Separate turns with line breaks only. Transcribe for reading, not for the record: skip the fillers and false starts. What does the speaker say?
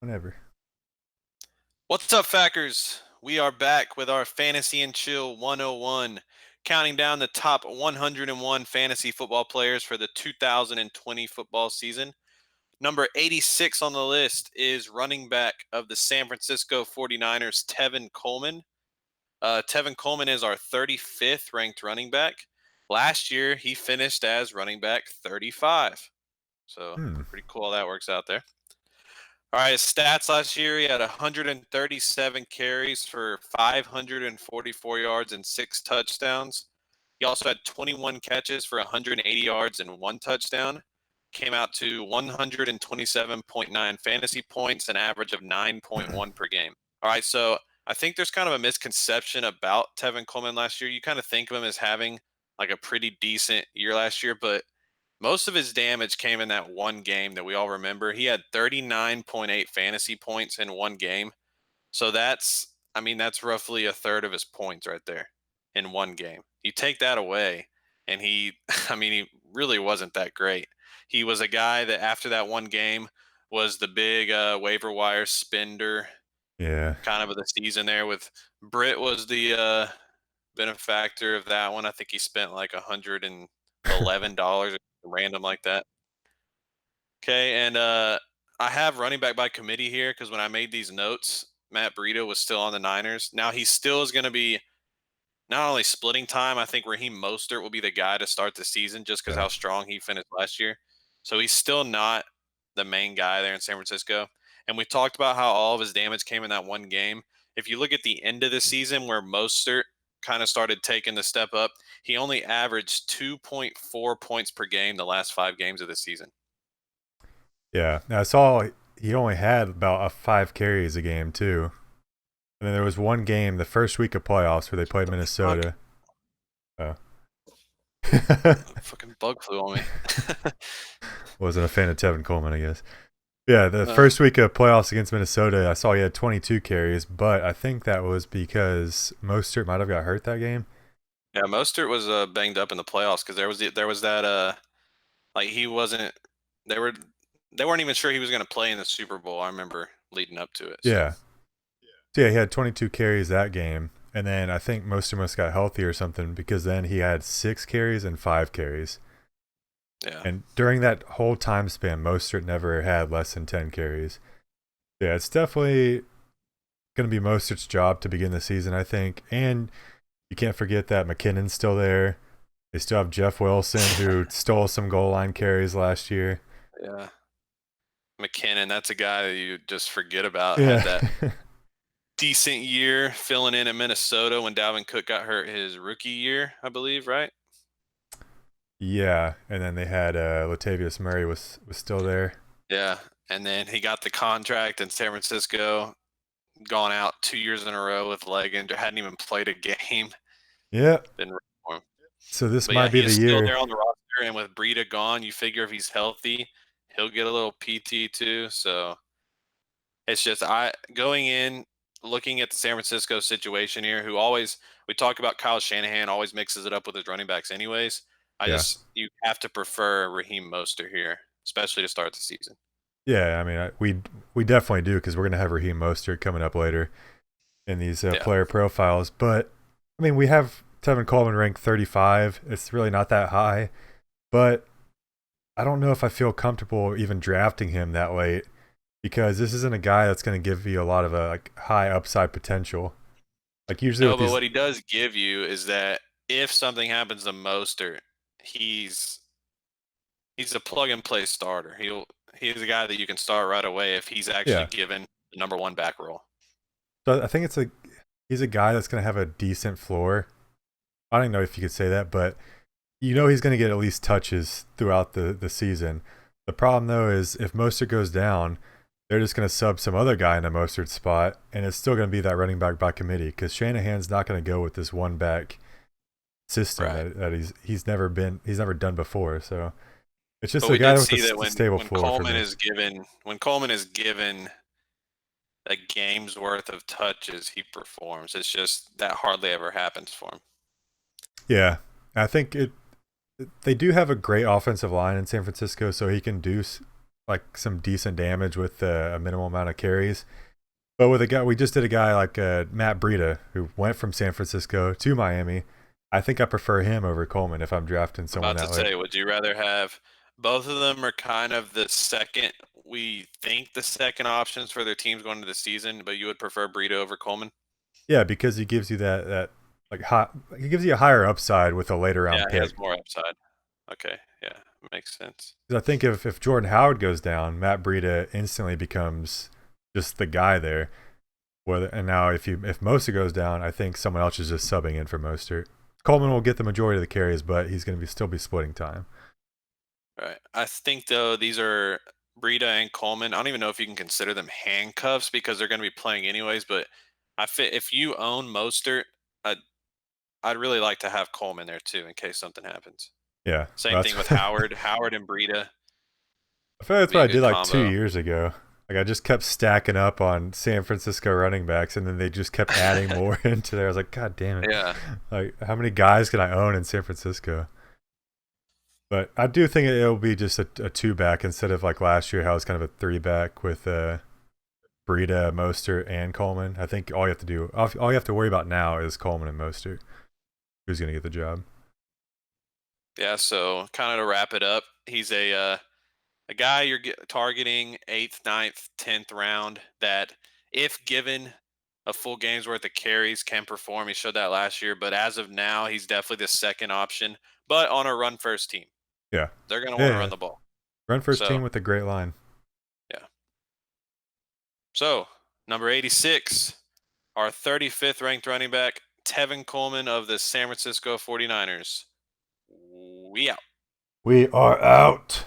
Whenever.
What's up, Fackers? We are back with our Fantasy and Chill 101, counting down the top 101 fantasy football players for the 2020 football season. Number 86 on the list is running back of the San Francisco 49ers, Tevin Coleman. Tevin Coleman is our 35th ranked running back. Last year, he finished as running back 35. So, pretty cool how that works out there. All right, his stats last year, he had 137 carries for 544 yards and 6 touchdowns. He also had 21 catches for 180 yards and 1 touchdown. Came out to 127.9 fantasy points, an average of 9.1 per game. All right, so I think there's kind of a misconception about Tevin Coleman last year. You kind of think of him as having like a pretty decent year last year, but most of his damage came in that one game that we all remember. He had 39.8 fantasy points in one game. So that's roughly a third of his points right there in one game. You take that away, and he really wasn't that great. He was a guy that after that one game was the big waiver wire spender
Yeah.
kind of the season there with Britt was the benefactor of that one. I think he spent like $111 random like that. Okay, and I have running back by committee here because when I made these notes, Matt Breida was still on the Niners. Now he still is going to be not only splitting time. I think Raheem Mostert will be the guy to start the season just because
Yeah.
how strong he finished last year. So he's still not the main guy there in San Francisco. And we talked about how all of his damage came in that one game. If you look at the end of the season where Mostert kind of started taking the step up, he only averaged 2.4 points per game the last 5 games of the season.
Yeah. Now, I saw he only had about 5 carries a game, too. And then there was one game, the first week of playoffs, where they played Minnesota. Oh.
Fucking bug flew on me.
Wasn't a fan of Tevin Coleman, I guess. Yeah, the first week of playoffs against Minnesota, I saw he had 22 carries, but I think that was because Mostert might have got hurt that game.
Yeah, Mostert was banged up in the playoffs because there was that like he wasn't they were they weren't even sure he was going to play in the Super Bowl. I remember leading up to it.
Yeah. So yeah, he had 22 carries that game. And then I think Mostert must got healthy or something because then he had 6 carries and 5 carries.
Yeah.
And during that whole time span, Mostert never had less than 10 carries. Yeah, it's definitely going to be Mostert's job to begin the season, I think. And you can't forget that McKinnon's still there. They still have Jeff Wilson, who stole some goal line carries last year.
Yeah. McKinnon, that's a guy that you just forget about.
Yeah.
Had that decent year filling in Minnesota when Dalvin Cook got hurt his rookie year, I believe, right?
Yeah, and then they had Latavius Murray was still there.
Yeah. And then he got the contract in San Francisco, gone out 2 years in a row with leg injury, hadn't even played a game.
Yeah.
Been ready for him.
So this
But yeah,
might be
he
the
is still
year.
there on the roster, and with Breida gone, you figure if he's healthy, he'll get a little PT too. So it's just I going in looking at the San Francisco situation here, who always we talk about Kyle Shanahan always mixes it up with his running backs anyways.
Yeah.
You have to prefer Raheem Mostert here, especially to start the season.
Yeah, I mean, we definitely do because we're going to have Raheem Mostert coming up later in these
Yeah.
player profiles. But, I mean, we have Tevin Coleman ranked 35. It's really not that high. But I don't know if I feel comfortable even drafting him that late because this isn't a guy that's going to give you a lot of like high upside potential. Like usually
No,
with
but
these,
what he does give you is that if something happens to Mostert, he's he's a plug and play starter. He's a guy that you can start right away if he's actually
yeah.
given the number one back role.
So I think he's a guy that's going to have a decent floor. I don't know if you could say that, but you know he's going to get at least touches throughout the season. The problem though is if Mostert goes down, they're just going to sub some other guy in a Mostert spot, and it's still going to be that running back by committee because Shanahan's not going to go with this one back system
Right.
that he's never done before. So it's just
But
a
we
guy
did
with a
see that
stable floor for me.
When Coleman is given a game's worth of touches, he performs. It's just that hardly ever happens for him.
Yeah, I think they do have a great offensive line in San Francisco, so he can do like some decent damage with a minimal amount of carries. But with a guy, we just did a guy like Matt Breida who went from San Francisco to Miami. I think I prefer him over Coleman if I'm drafting
I'm
someone
about to
that late.
say, would you rather have both of them are kind of the second we think the second options for their teams going into the season, but you would prefer Breida over Coleman?
Yeah, because he gives you that like hot. He gives you a higher upside with a later
Yeah,
round
he has
pick.
more upside. Okay, yeah, makes sense.
'Cause I think if Jordan Howard goes down, Matt Breida instantly becomes just the guy there. Whether and now if Mostert goes down, I think someone else is just subbing in for Mostert. Coleman will get the majority of the carries, but he's going to be still be splitting time.
All right. I think though these are Breida and Coleman. I don't even know if you can consider them handcuffs because they're going to be playing anyways. But if you own Mostert, I'd I'd really like to have Coleman there too in case something happens.
Yeah,
Same
well,
thing with
that's
Howard. Howard and Breida
I feel like
would
that's
be
what
a
I did
good
like two
combo.
years ago. Like I just kept stacking up on San Francisco running backs, and then they just kept adding more into there. I was like, God damn it!
Yeah.
Like, how many guys can I own in San Francisco? But I do think it'll be just a two back instead of like last year, how it's kind of a three back with Breida, Mostert, and Coleman. I think all you have to worry about now is Coleman and Mostert. Who's going to get the job?
Yeah. So kind of to wrap it up, he's a guy you're targeting eighth, ninth, 10th round that, if given a full game's worth of carries, can perform. He showed that last year, but as of now, he's definitely the second option, but on a run first team.
Yeah,
They're going to want to
yeah.
run the ball.
Run first
So,
team with a great line.
yeah. So, number 86, our 35th ranked running back, Tevin Coleman of the San Francisco 49ers. We out.
We are out.